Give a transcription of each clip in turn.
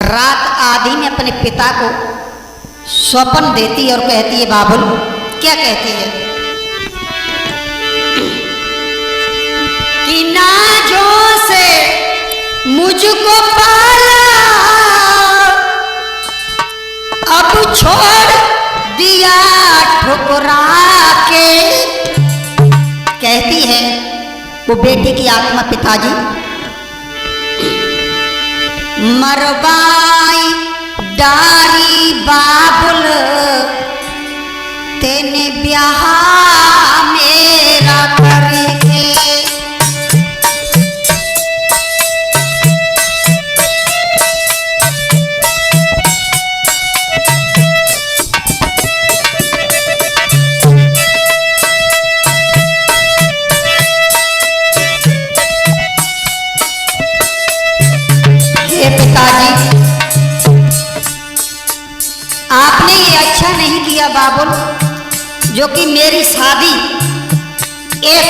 रात आधी में अपने पिता को स्वप्न देती और कहती है, बाबुल क्या कहती है कि नाजों से मुझको पाला अब छोड़ दिया ठुकरा के। कहती है वो बेटी की आत्मा, पिताजी मरवाई डारी बाबुल तेने ब्याह मेरा करके। आपने ये अच्छा नहीं किया बाबुल, जो कि मेरी शादी एक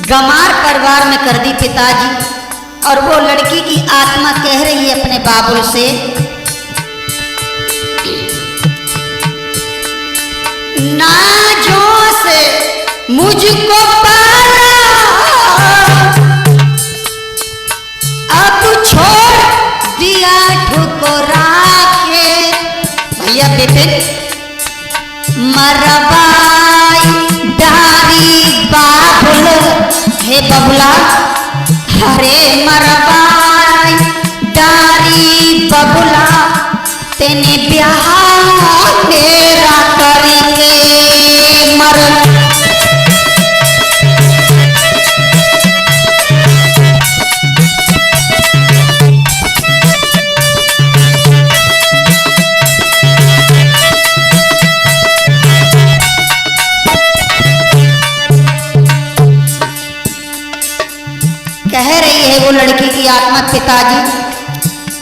गमार परिवार में कर दी पिताजी। और वो लड़की की आत्मा कह रही है अपने बाबुल से, नाजों से मुझको पाला अब छोड़ दिया ठुकरा के। भैया बेटे मरवाई डारी बाबुल, हे बबुला हरे मरवाई डारी बबुला तेने ब्याह मेरा करके। कह रही है वो लड़की की आत्मा, पिताजी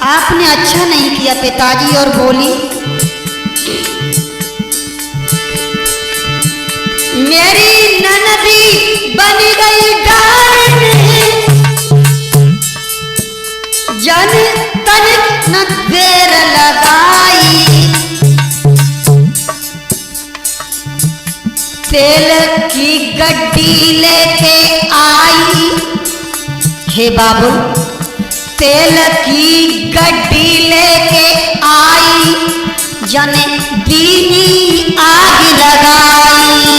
आपने अच्छा नहीं किया पिताजी। और बोली, मेरी ननदी बन गई डाल में जन तन न देर लगाई, तेल की गड्डी लेके आई। हे बाबुल तेल की गड्डी लेके आई जने दीनी आग लगाई।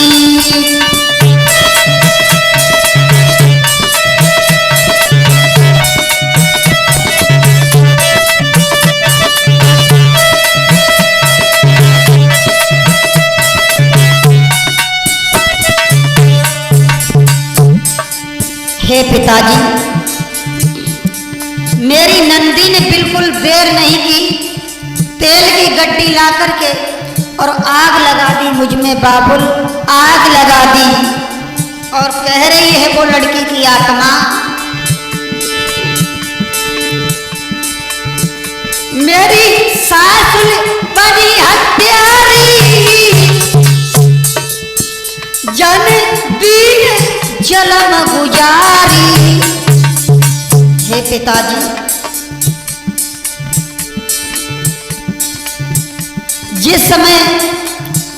हे पिताजी मेरी नंदी ने बिल्कुल देर नहीं की, तेल की गड्डी ला करके और आग लगा दी मुझ में बाबुल, आग लगा दी। और कह रही है वो लड़की की आत्मा, मेरी सास बड़ी हत्यारी जन दीन जलम गुजारी। हे पिताजी जिस समय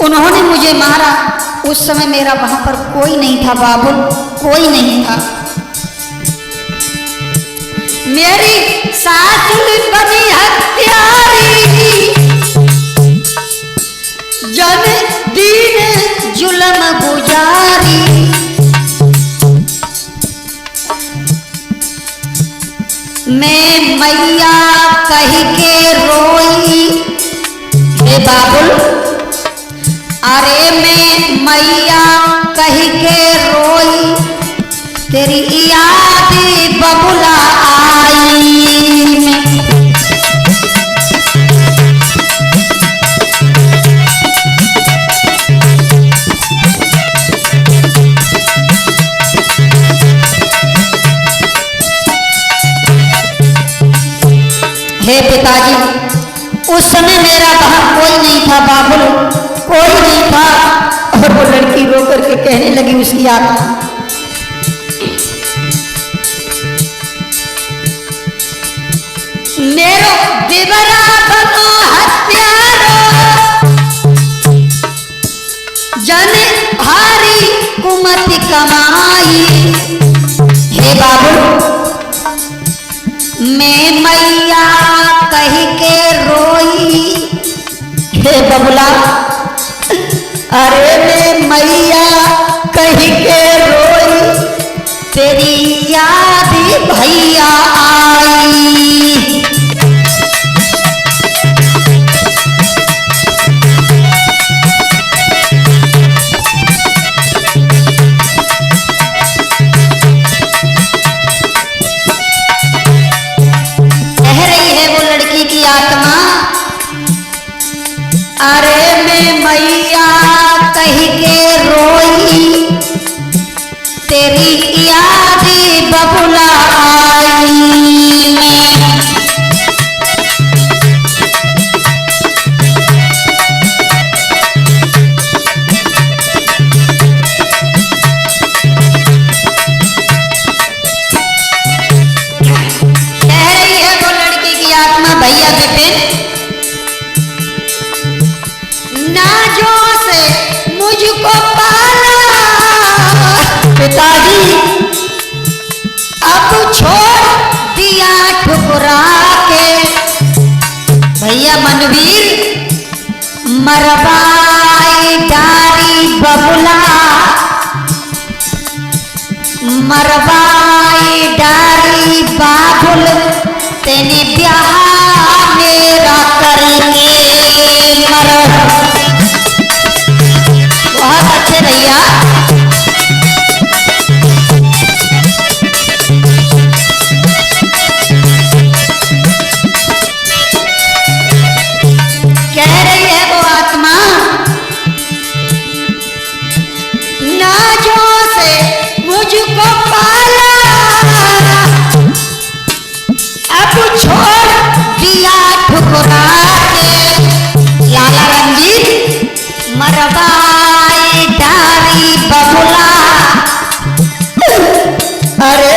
उन्होंने मुझे मारा उस समय मेरा वहां पर कोई नहीं था बाबुल, कोई नहीं था। मेरी सास बनी हत्यारी जन दीन जुलम गुजारी। मैं मैया कह के रोई, हे बाबुल अरे मैं मैया कह के रोई तेरी याद बबुला आई। हे पिताजी उस समय मेरा वहां कोई नहीं था बाबुल, कोई नहीं था। और वो लड़की रो करके कहने लगी उसकी आत्मा, मेरो विवरा बनो हत्यारो जन भारी कुमति कमाई। हे बाबू मैं मैया कही के रोई। हे बबुला अरे मैं मैया कही के रोई तेरी याद भैया आई। कह रही है वो लड़की की आत्मा अरे मैं मैया कही के रोई तेरी याद बबुला आई। कह रही है वो लड़की की आत्मा भैया विपिन नाजों से मुझको पाला पिताजी अब छोड़ दिया ठुकरा के। भैया मनवीर मरवाई डारी बबुला मरवाई डारी बाबुल तेने ब्याह मेरा करके मर। बहुत अच्छे भैया कह रही है वो आत्मा नाजों से मुझको पाला अब छोड़ दिया ठुकरा के। लाला रंजीत मरवाई डारी बबुला अरे